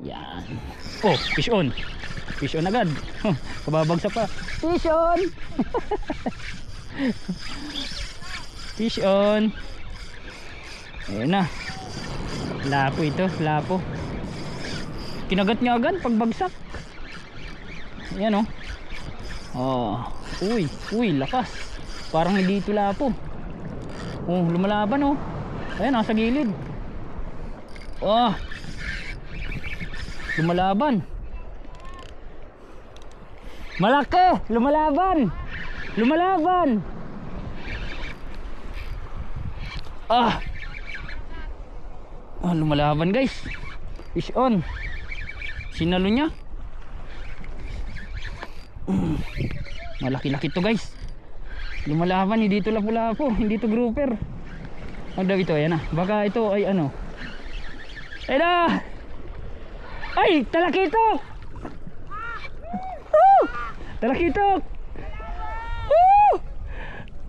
Yan. Oh, fish on. Fish on agad. Kababagsak pa. Fish on. Fish on. Ayan na. Lapo ito, lapo. Kinagat niya agad pagbagsak. Ayan oh. Oh, uy, lakas. Parang hindi ito lapo. Oh, lumalaban oh. Ayan, nasa gilid. Oh. Lumalaban. Malaki, lumalaban. Lumalaban. Ah. Ah, lumalaban guys. Fish on. Sinalo niya. Malaki-laki to guys. Lumalaban, hindi ito lapu-lapo, hindi ito grouper. Ano daw ito? Ayan na. Baka ito ay ano. Ayan na. Ay, talakitok. Talakitok.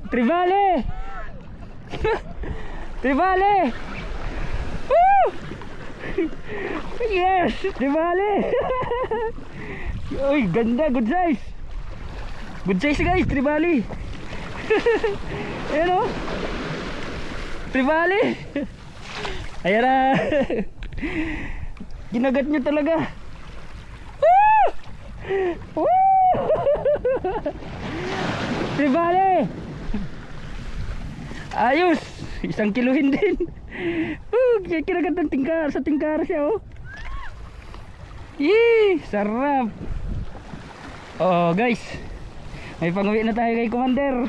Trevally. Trevally. Yes, Trevally. Uy, ganda, good size. Good size guys, Trevally. Ayan o. Trevally. Ayan na. Ginagat nyo talaga. Trevally. Ayos. 1 kiluhin din. Kinagat ng tingkar. Sa tingkar siya oh. Yee, sarap. Oh guys, may pang-uwi na tayo kay Commander.